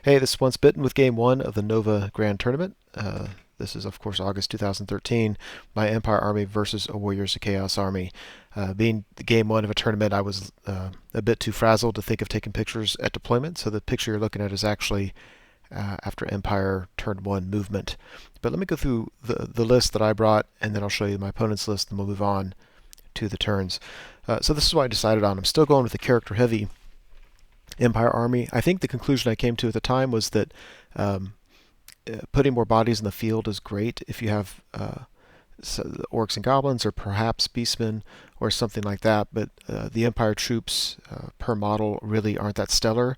Hey, this is Once Bitten with Game 1 of the Nova Grand Tournament. This is, of course, August 2013. My Empire Army versus a Warriors of Chaos Army. Being the Game 1 of a tournament, I was a bit too frazzled to think of taking pictures at deployment, so the picture you're looking at is actually after Empire Turn 1 movement. But let me go through the list that I brought, and then I'll show you my opponent's list, and we'll move on to the turns. So this is what I decided on. I'm still going with the character-heavy Empire Army. I think the conclusion I came to at the time was that putting more bodies in the field is great if you have orcs and goblins, or perhaps beastmen, or something like that. But the Empire troops per model really aren't that stellar,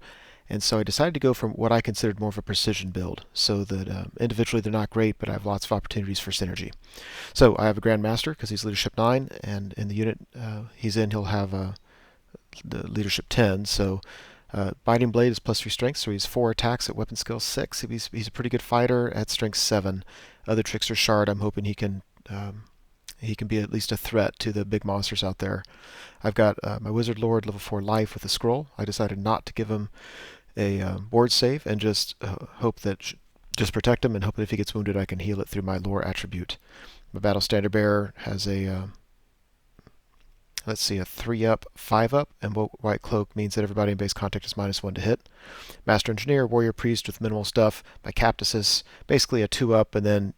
and so I decided to go from what I considered more of a precision build, so that individually they're not great, but I have lots of opportunities for synergy. So I have a Grand Master because he's leadership 9, and in the unit he's in, he'll have the leadership 10. So Biting Blade is +3 strength, so he's 4 attacks at weapon skill 6. He's a pretty good fighter at strength 7. Other Trickster Shard, I'm hoping he can be at least a threat to the big monsters out there. I've got my Wizard Lord level 4 life with a scroll. I decided not to give him a ward save and just just protect him, and hope that if he gets wounded I can heal it through my lore attribute. My Battle Standard Bearer has a let's see, a 3-up, 5-up, and White Cloak means that everybody in base contact is -1 to hit. Master Engineer, Warrior Priest with minimal stuff. My Captus, basically a 2-up, and then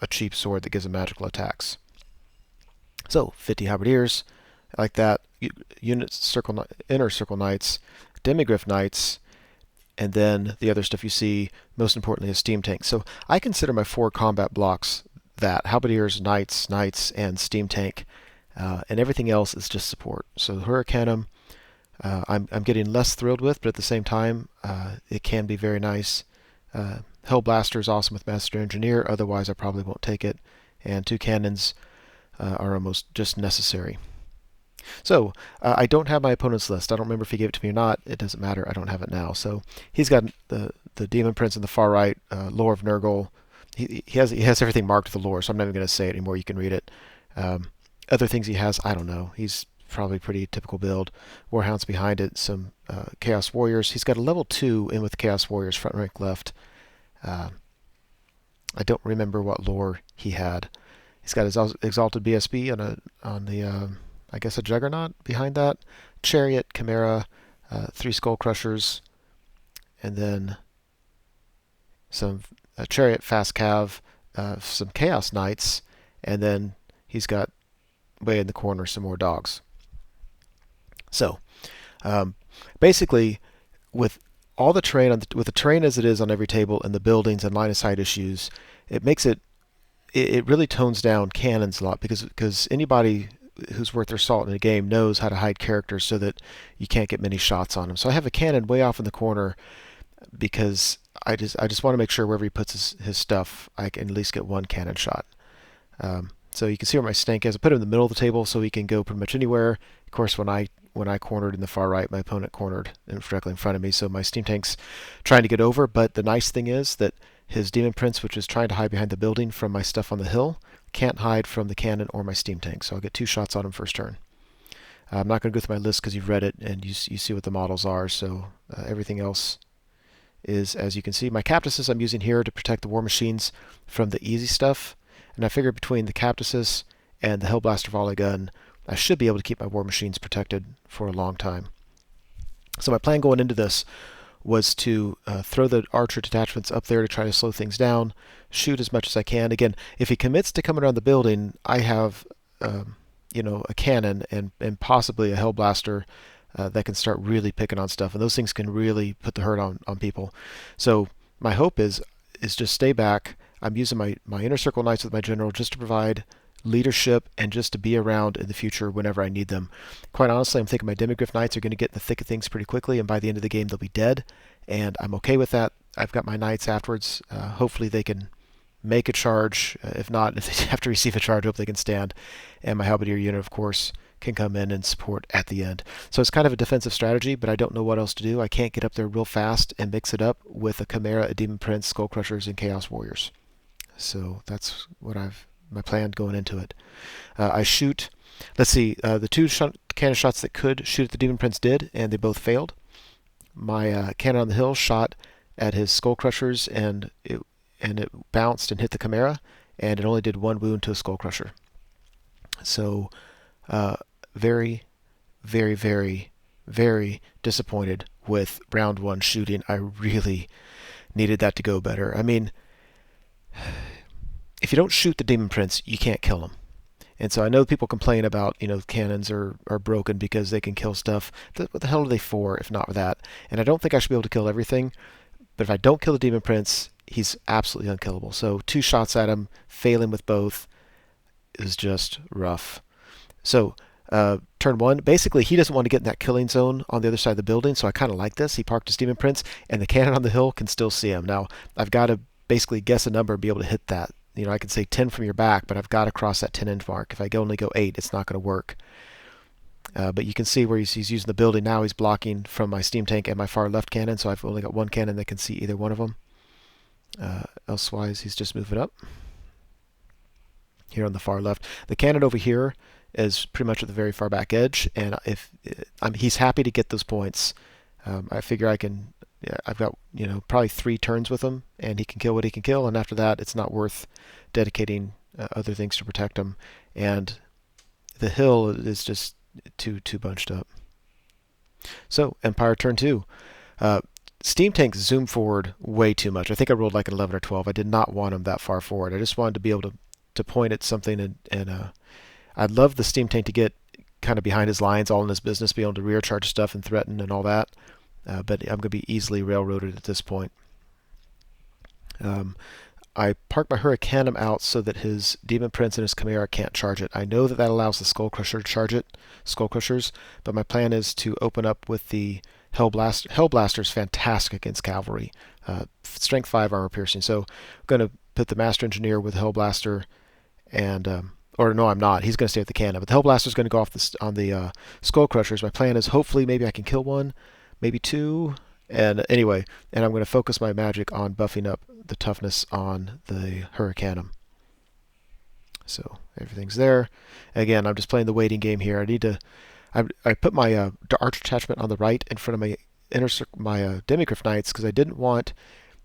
a cheap sword that gives him magical attacks. So, 50 Halberdiers, I like that. Units, Inner Circle Knights, Demigryph Knights, and then the other stuff you see, most importantly, is Steam Tank. So I consider my 4 combat blocks that: Halberdiers, Knights, and Steam Tank. And everything else is just support. So Hurricanum, I'm getting less thrilled with, but at the same time, it can be very nice. Hellblaster is awesome with Master Engineer, otherwise I probably won't take it. And 2 cannons are almost just necessary. So I don't have my opponent's list. I don't remember if he gave it to me or not. It doesn't matter. I don't have it now. So he's got the Demon Prince in the far right, Lore of Nurgle. He has everything marked with the lore, so I'm not even going to say it anymore. You can read it. Other things he has, I don't know. He's probably pretty typical build. Warhounds behind it, some Chaos Warriors. He's got a level 2 in with Chaos Warriors, front rank left. I don't remember what lore he had. He's got his Exalted BSB on the I guess a Juggernaut behind that. Chariot, Chimera, 3 Skull Crushers, and then some Chariot, Fast Cav, some Chaos Knights, and then he's got way in the corner some more dogs. So basically, with all the terrain with the terrain as it is on every table, and the buildings and line of sight issues, it makes it really tones down cannons a lot, because anybody who's worth their salt in a game knows how to hide characters so that you can't get many shots on them. So I have a cannon way off in the corner because I just want to make sure wherever he puts his stuff, I can at least get one cannon shot. So you can see where my stank is. I put him in the middle of the table so he can go pretty much anywhere. Of course, when I cornered in the far right, my opponent cornered directly in front of me, so my Steam Tank's trying to get over. But the nice thing is that his Demon Prince, which is trying to hide behind the building from my stuff on the hill, can't hide from the cannon or my Steam Tank, so I'll get 2 shots on him first turn. I'm not going to go through my list because you've read it and you see what the models are, so everything else is as you can see. My Captuses I'm using here to protect the war machines from the easy stuff. And I figured between the Captuses and the Hellblaster volley gun, I should be able to keep my war machines protected for a long time. So my plan going into this was to throw the archer detachments up there to try to slow things down, shoot as much as I can. Again, if he commits to coming around the building, I have a cannon and possibly a Hellblaster that can start really picking on stuff, and those things can really put the hurt on people. So my hope is just stay back. I'm using my Inner Circle Knights with my General just to provide leadership and just to be around in the future whenever I need them. Quite honestly, I'm thinking my Demigryph Knights are going to get in the thick of things pretty quickly, and by the end of the game they'll be dead, and I'm okay with that. I've got my Knights afterwards. Hopefully they can make a charge. If not, if they have to receive a charge, I hope they can stand. And my Halberdier unit, of course, can come in and support at the end. So it's kind of a defensive strategy, but I don't know what else to do. I can't get up there real fast and mix it up with a Chimera, a Demon Prince, Skull Crushers, and Chaos Warriors. So that's what my plan going into it. I shoot. Let's see. The 2 cannon shots that could shoot at the Demon Prince did, and they both failed. My cannon on the hill shot at his Skull Crushers, and it bounced and hit the Chimera, and it only did 1 wound to a Skull Crusher. So very, very, very, very disappointed with round 1 shooting. I really needed that to go better. I mean, if you don't shoot the Demon Prince, you can't kill him. And so I know people complain about, cannons are broken because they can kill stuff. What the hell are they for if not for that? And I don't think I should be able to kill everything, but if I don't kill the Demon Prince, he's absolutely unkillable. So 2 shots at him, failing with both, is just rough. So turn 1, basically he doesn't want to get in that killing zone on the other side of the building, so I kind of like this. He parked his Demon Prince, and the cannon on the hill can still see him. Now, I've got to basically guess a number and be able to hit that. I can say 10 from your back, but I've got to cross that 10-inch mark. If I only go 8, it's not going to work. But you can see where he's using the building. Now he's blocking from my steam tank and my far left cannon, so I've only got 1 cannon that can see either one of them. Elsewise, he's just moving up. Here on the far left. The cannon over here is pretty much at the very far back edge, and if he's happy to get those points, I figure I can. Yeah, I've got probably 3 turns with him, and he can kill what he can kill, and after that, it's not worth dedicating other things to protect him. And the hill is just too bunched up. So Empire turn 2. Steam tanks zoom forward way too much. I think I rolled like an 11 or 12. I did not want him that far forward. I just wanted to be able to point at something, and I'd love the steam tank to get kind of behind his lines, all in his business, be able to rear charge stuff and threaten and all that. But I'm going to be easily railroaded at this point. I parked my Hurricanum out so that his Demon Prince and his Chimera can't charge it. I know that allows the Skull Crusher to charge it, Skull Crushers, but my plan is to open up with the Hell Blaster. Hell Blaster is fantastic against cavalry. Strength 5 armor piercing. So I'm going to put the Master Engineer with Hell Blaster, and or no, I'm not. He's going to stay with the cannon, but the Hell Blaster is going to go off on the Skull Crushers. My plan is hopefully maybe I can kill 1. Maybe 2, and anyway, and I'm going to focus my magic on buffing up the toughness on the Hurricanum. So everything's there. Again, I'm just playing the waiting game here. I put my archer attachment on the right in front of my Demigryph Knights because I didn't want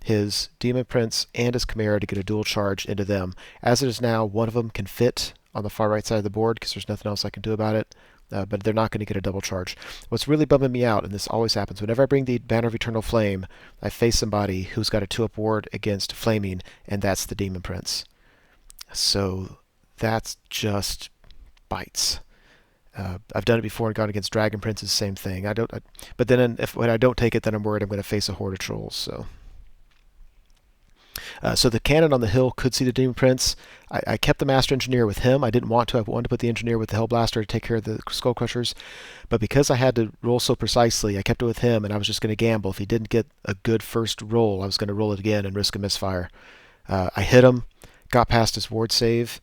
his Demon Prince and his Chimera to get a dual charge into them. As it is now, one of them can fit on the far right side of the board because there's nothing else I can do about it. But they're not going to get a double charge. What's really bumming me out, and this always happens, whenever I bring the Banner of Eternal Flame, I face somebody who's got a 2-up ward against Flaming, and that's the Demon Prince. So that's just bites. I've done it before and gone against Dragon Princes, same thing. But then when I don't take it, then I'm worried I'm going to face a horde of trolls. So the cannon on the hill could see the Demon Prince. I kept the Master Engineer with him. I didn't want to. I wanted to put the Engineer with the Hell Blaster to take care of the Skull Crushers. But because I had to roll so precisely, I kept it with him, and I was just going to gamble. If he didn't get a good first roll, I was going to roll it again and risk a misfire. I hit him, got past his ward save,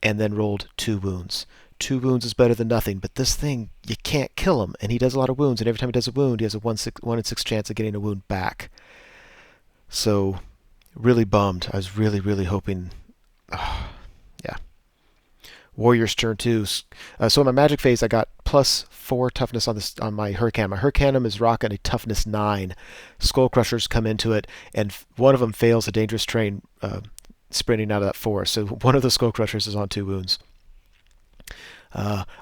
and then rolled 2 wounds. 2 wounds is better than nothing, but this thing, you can't kill him, and he does a lot of wounds, and every time he does a wound, he has a 1 in 6 chance of getting a wound back. So really bummed. I was really, really hoping. Yeah. Warriors turn 2. So in my magic phase, I got +4 toughness on my Hurricane. My Hurricanum is rocking a toughness 9. Skull Crushers come into it, and one of them fails a dangerous terrain sprinting out of that forest. So one of the Skull Crushers is on 2 wounds.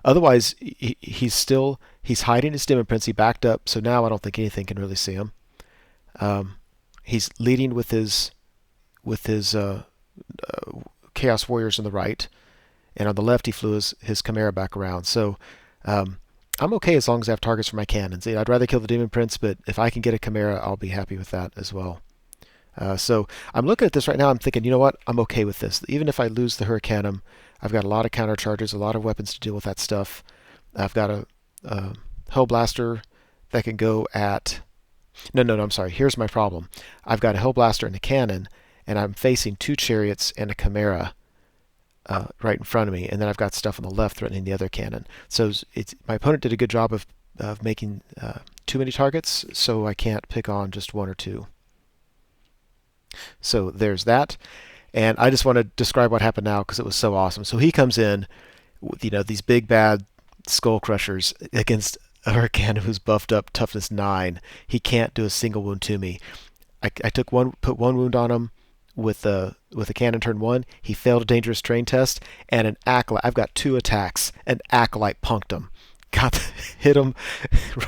Otherwise, he's hiding his Demon Prince. He backed up, so now I don't think anything can really see him. He's leading with his Chaos Warriors on the right, and on the left he flew his Chimera back around. So I'm okay as long as I have targets for my cannons. I'd rather kill the Demon Prince, but if I can get a Chimera, I'll be happy with that as well. So I'm looking at this right now. I'm thinking, you know what? I'm okay with this. Even if I lose the Hurricanum, I've got a lot of counter charges, a lot of weapons to deal with that stuff. I've got a Hell Blaster that can go at... No, I'm sorry. Here's my problem. I've got a Hell Blaster and a cannon, and I'm facing 2 chariots and a Chimera right in front of me, and then I've got stuff on the left threatening the other cannon. So my opponent did a good job of making too many targets, so I can't pick on just 1 or 2. So there's that. And I just want to describe what happened now because it was so awesome. So he comes in with, these big bad Skull Crushers against a Hurricane who's buffed up toughness 9. He can't do a single wound to me. I put one wound on him with a cannon turn one. He failed a dangerous terrain test, and an acolyte. I've got two attacks. An acolyte punked him. Got hit him,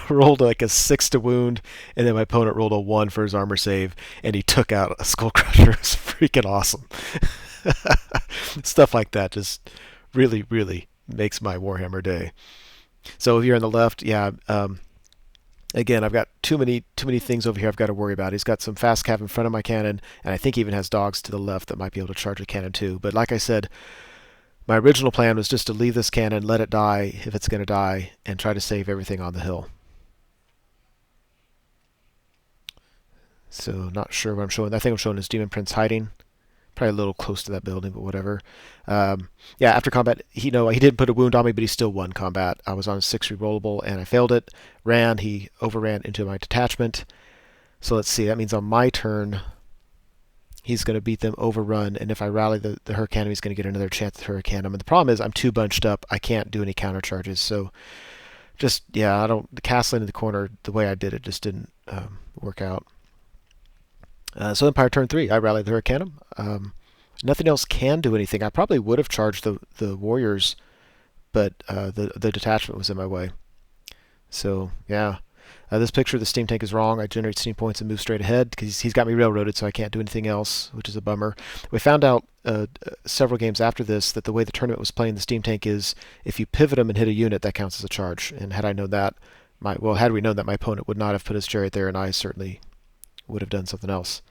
rolled like a 6 to wound, and then my opponent rolled a 1 for his armor save, and he took out a skull crusher. It was freaking awesome. Stuff like that just really makes my Warhammer day. So if you're on the left, yeah. Again, I've got too many things over here I've got to worry about. He's got some fast cav in front of my cannon, and I think he even has dogs to the left that might be able to charge a cannon too. But like I said, my original plan was just to leave this cannon, let it die if it's going to die, and try to save everything on the hill. So not sure what I'm showing. I think I'm showing his Demon Prince hiding. Probably a little close to that building, but whatever. Yeah, after combat, he did put a wound on me, but he still won combat. I was on a 6 rerollable, and I failed it. He overran into my detachment. So let's see, that means on my turn, he's going to beat them overrun, and if I rally the Hurricane, he's going to get another chance at Hurricane. And the problem is I'm too bunched up. I can't do any counter charges. So just, yeah, the castling in the corner, the way I did it just didn't work out. So Empire turn 3, I rallied the Hurricane. Nothing else can do anything. I probably would have charged the warriors, but the detachment was in my way. So yeah, this picture of the steam tank is wrong. I generate steam points and move straight ahead because he's got me railroaded, so I can't do anything else, which is a bummer. We found out several games after this that the way the tournament was playing the steam tank is if you pivot him and hit a unit, that counts as a charge. And had I known that, had we known that, my opponent would not have put his chariot there, and I certainly would have done something else.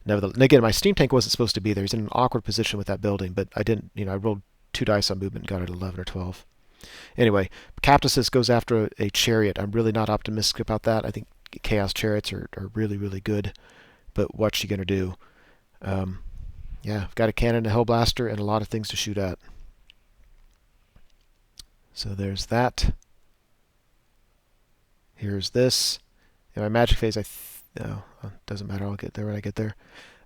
Nevertheless, and again, my steam tank wasn't supposed to be there. He's in an awkward position with that building, but I didn't, I rolled 2 dice on movement and got it at 11 or 12. Anyway, Captasis goes after a chariot. I'm really not optimistic about that. I think Chaos Chariots are really good, but what's she going to do? Yeah, I've got a cannon, a Hellblaster, and a lot of things to shoot at. So there's that. Here's this. In my magic phase, no, doesn't matter. I'll get there when I get there.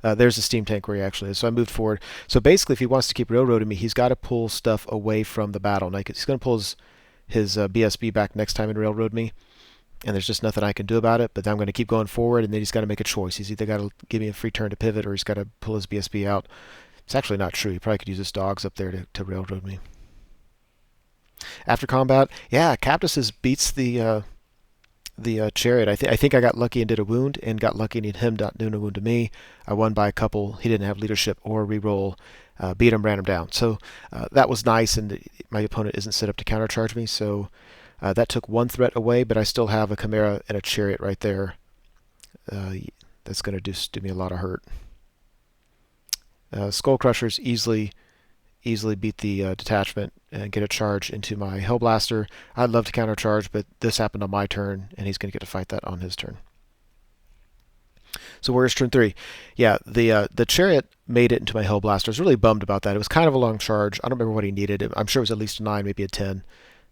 There's the steam tank where he actually is. So I moved forward. So basically, if he wants to keep railroading me, he's got to pull stuff away from the battle. Now, he's going to pull his BSB back next time and railroad me, and there's just nothing I can do about it. But I'm going to keep going forward, and then he's got to make a choice. He's either got to give me a free turn to pivot, or he's got to pull his BSB out. It's actually not true. He probably could use his dogs up there to railroad me. After combat, yeah, Captasis beats the chariot. I think I got lucky and did a wound, and got lucky and him not doing a wound to me. I won by a couple. He didn't have leadership or reroll. Beat him, ran him down. So that was nice, and my opponent isn't set up to countercharge me. So that took one threat away, but I still have a Chimera and a chariot right there. That's going to do me a lot of hurt. Skull Crushers easily beat the detachment and get a charge into my Hellblaster. I'd love to countercharge, but this happened on my turn, and he's going to get to fight that on his turn. So where's turn 3? Yeah, the chariot made it into my Hellblaster. I was really bummed about that. It was kind of a long charge. I don't remember what he needed. I'm sure it was at least a 9, maybe a 10,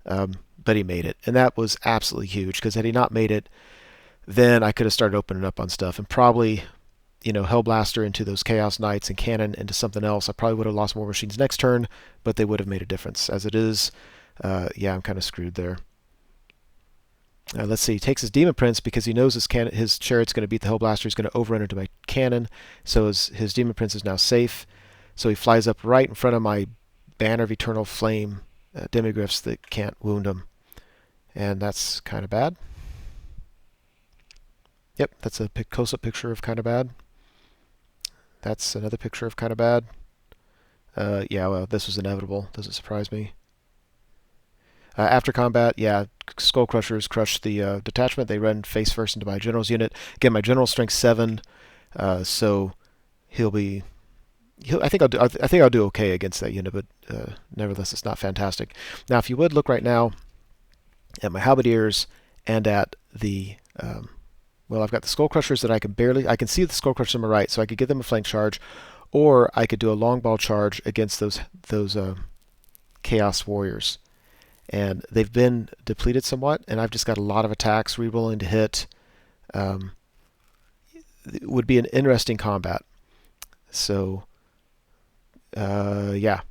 but he made it, and that was absolutely huge, because had he not made it, then I could have started opening up on stuff, and probably Hellblaster into those Chaos Knights and Cannon into something else. I probably would have lost more machines next turn, but they would have made a difference. As it is, yeah, I'm kind of screwed there. Let's see. He takes his Demon Prince because he knows his chariot's going to beat the Hellblaster. He's going to overrun into my cannon, so his Demon Prince is now safe. So he flies up right in front of my Banner of Eternal Flame demigryphs that can't wound him, and that's kind of bad. Yep, that's a close-up picture of kind of bad. That's another picture of kind of bad. Yeah, well, this was inevitable. Doesn't surprise me. After combat, yeah, Skull Crushers crush the detachment. They run face first into my general's unit. Again, my general strength 7, so I think I'll do okay against that unit, but nevertheless, it's not fantastic. Now, if you would look right now at my halberdiers and at the well, I've got the Skull Crushers that I can see the Skull Crushers on my right, so I could give them a flank charge, or I could do a long ball charge against those Chaos Warriors. And they've been depleted somewhat, and I've just got a lot of attacks, rerolling to hit. It would be an interesting combat. So, yeah.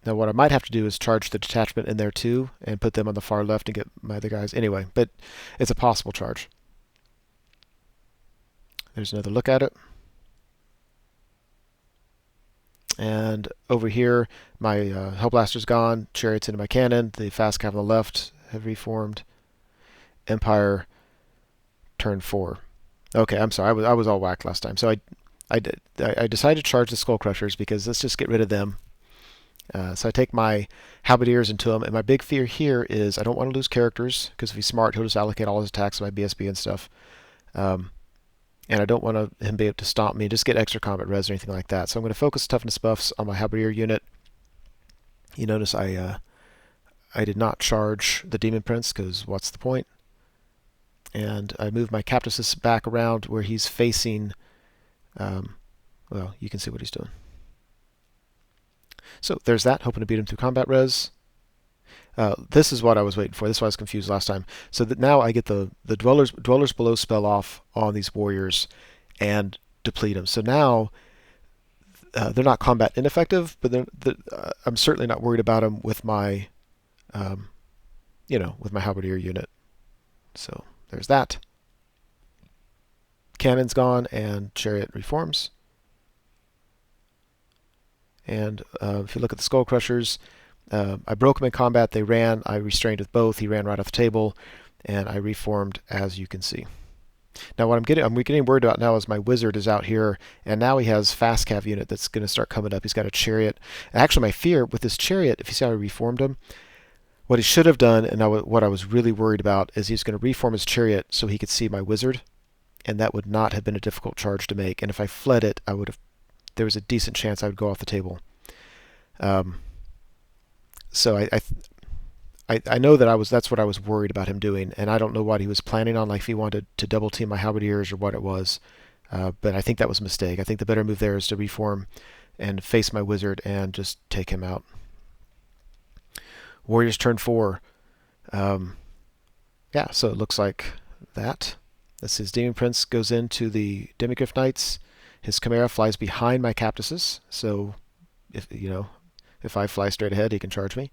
Now what I might have to do is charge the detachment in there too, and put them on the far left and get my other guys. Anyway, but it's a possible charge. There's another look at it. And over here, my Hellblaster's gone, Chariot's into my cannon, the fast cav on the left have reformed. Empire, turn 4. Okay, I'm sorry, I was all whacked last time. So I decided to charge the Skull Crushers because let's just get rid of them. So I take my Halberdiers into him, and my big fear here is I don't want to lose characters, because if he's smart, he'll just allocate all his attacks to my BSB and stuff. And I don't want him be able to stomp me and just get extra combat res or anything like that. So I'm going to focus toughness buffs on my Halberdier unit. You notice I did not charge the Demon Prince, because what's the point? And I move my Captus back around where he's facing, well, you can see what he's doing. So there's that, hoping to beat him through combat res. This is what I was waiting for. This is why I was confused last time. So that now I get the Dwellers Below spell off on these warriors and deplete them. So now they're not combat ineffective, but I'm certainly not worried about them with my, with my Halberdier unit. So there's that. Cannon's gone and Chariot reforms. And if you look at the Skull Crushers, I broke him in combat. They ran. I restrained with both. He ran right off the table, and I reformed, as you can see. Now, what I'm getting worried about now is my wizard is out here, and now he has fast cav unit that's going to start coming up. He's got a chariot. Actually, my fear with this chariot, if you see how I reformed him, what he should have done, and what I was really worried about, is he's going to reform his chariot so he could see my wizard, and that would not have been a difficult charge to make. And if I fled it, there was a decent chance I would go off the table. So I know that that's what I was worried about him doing, and I don't know what he was planning on, like if he wanted to double team my Halberdiers or what it was. But I think that was a mistake. I think the better move there is to reform and face my wizard and just take him out. Warriors turn 4. Yeah, so it looks like that. This is Demon Prince goes into the Demigryph Knights. His Chimera flies behind my Captuses, so if I fly straight ahead, he can charge me.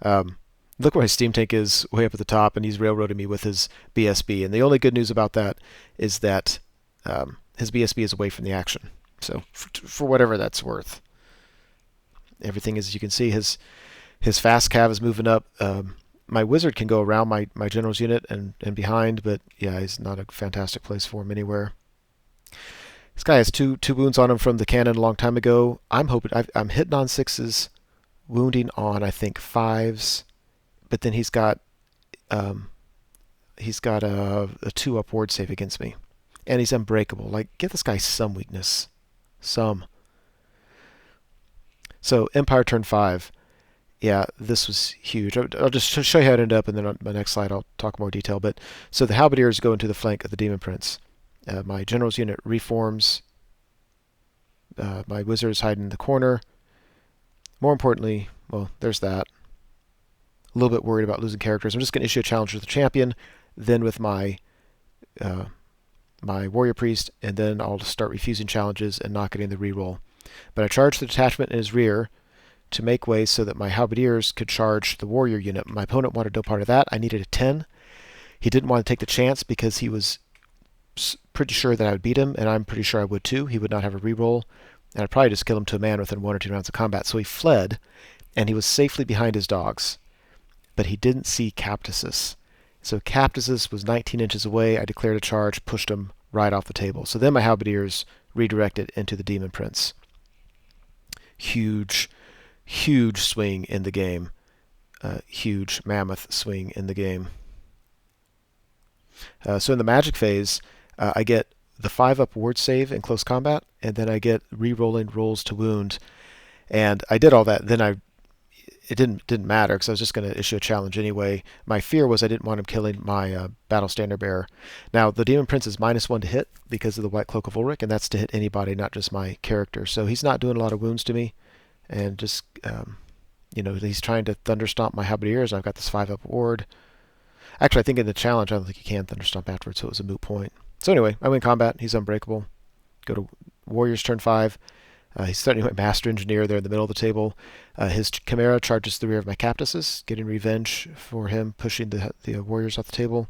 Look where his steam tank is, way up at the top, and he's railroading me with his BSB. And the only good news about that is that his BSB is away from the action. So for whatever that's worth. Everything is, as you can see, his fast cav is moving up. My wizard can go around my general's unit and behind, but yeah, he's not a fantastic place for him anywhere. This guy has two wounds on him from the cannon a long time ago. I'm hitting on 6s, wounding on I think 5s, but then he's got a 2 upward save against me, and he's unbreakable. Like, give this guy some weakness, some. So Empire turn 5. Yeah, this was huge. I'll just show you how it ended up, and then on my next slide I'll talk more detail. But so the Halberdiers go into the flank of the Demon Prince. My general's unit reforms. My wizard is hiding in the corner. More importantly, well, there's that. A little bit worried about losing characters. I'm just going to issue a challenge with the champion, then with my warrior priest, and then I'll start refusing challenges and not getting the reroll. But I charged the detachment in his rear to make way so that my Halberdiers could charge the warrior unit. My opponent wanted no part of that. I needed a 10. He didn't want to take the chance because he was pretty sure that I would beat him, and I'm pretty sure I would too. He would not have a reroll, and I'd probably just kill him to a man within 1 or 2 rounds of combat. So he fled, and he was safely behind his dogs. But he didn't see Captuses. So Captuses was 19 inches away. I declared a charge, pushed him right off the table. So then my Halberdiers redirected into the Demon Prince. Huge swing in the game. Huge mammoth swing in the game. So in the magic phase, I get the 5-up ward save in close combat, and then I get re-rolling rolls to wound. And I did all that. Then it didn't matter because I was just going to issue a challenge anyway. My fear was I didn't want him killing my battle standard bearer. Now the Demon Prince is -1 to hit because of the White Cloak of Ulrich, and that's to hit anybody, not just my character. So he's not doing a lot of wounds to me, and just he's trying to thunderstomp my Halberdiers. I've got this 5-up ward. Actually, I think in the challenge, I don't think he can thunderstomp afterwards, so it was a moot point. So anyway, I win combat. He's unbreakable. Go to Warriors turn 5. He's starting my Master Engineer there in the middle of the table. His Chimera charges the rear of my Captuses, getting revenge for him pushing the Warriors off the table.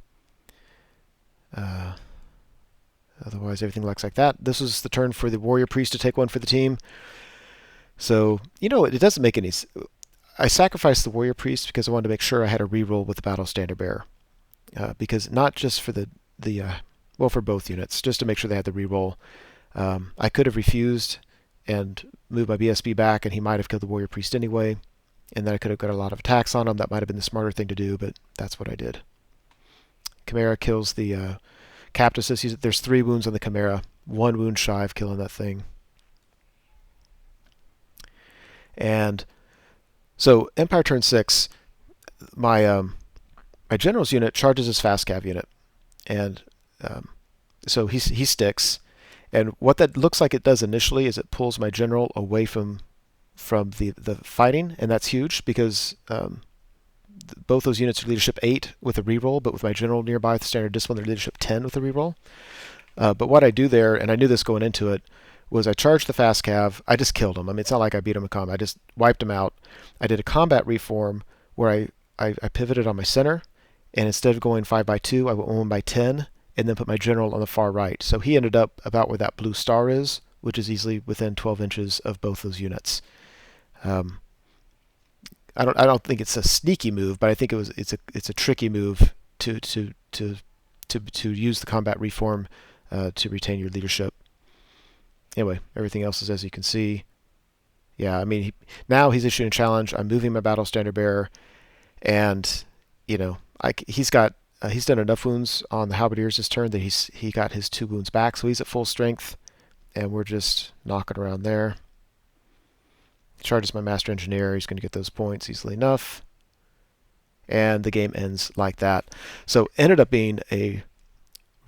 Otherwise, everything looks like that. This was the turn for the warrior priest to take one for the team. So, it doesn't make any. I sacrificed the warrior priest because I wanted to make sure I had a reroll with the battle standard bearer. Because not just for well, for both units, just to make sure they had the reroll. I could have refused and moved my BSB back, and he might have killed the warrior priest anyway. And then I could have got a lot of attacks on him. That might have been the smarter thing to do, but that's what I did. Chimera kills the Captus. There's 3 wounds on the Chimera. 1 wound shy of killing that thing. And so Empire turn 6, my general's unit charges his fast cav unit, and so he sticks. And what that looks like it does initially is it pulls my general away from the fighting, and that's huge because both those units are leadership 8 with a reroll, but with my general nearby with the standard discipline, they're leadership 10 with a reroll. But what I do there, and I knew this going into it, was I charged the fast cav. I just killed him. I mean, it's not like I beat him in combat. I just wiped him out. I did a combat reform where I pivoted on my center, and instead of going 5x2, I went 1x10, and then put my general on the far right. So he ended up about where that blue star is, which is easily within 12 inches of both those units. I don't think it's a sneaky move, but I think it's a tricky move to use the combat reform to retain your leadership. Anyway, everything else is as you can see. Yeah, I mean, now he's issuing a challenge. I'm moving my battle standard bearer, and he's done enough wounds on the halberdiers this turn that he got his 2 wounds back, so he's at full strength, and we're just knocking around there. Charges my master engineer. He's going to get those points easily enough, and the game ends like that. So ended up being a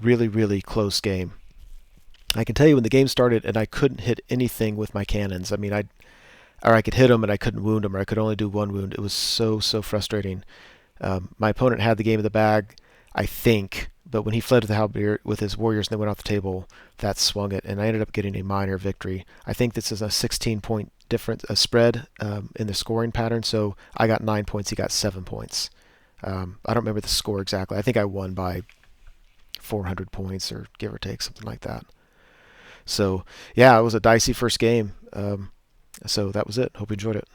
really, really close game. I can tell you when the game started and I couldn't hit anything with my cannons. I mean, I could hit them and I couldn't wound them, or I could only do 1 wound. It was so frustrating. My opponent had the game in the bag, I think, but when he fled to the halberd with his warriors and they went off the table, that swung it, and I ended up getting a minor victory. I think this is a 16-point difference, a spread in the scoring pattern, so I got 9 points, he got 7 points. I don't remember the score exactly. I think I won by 400 points, or give or take, something like that. So, yeah, it was a dicey first game. So that was it. Hope you enjoyed it.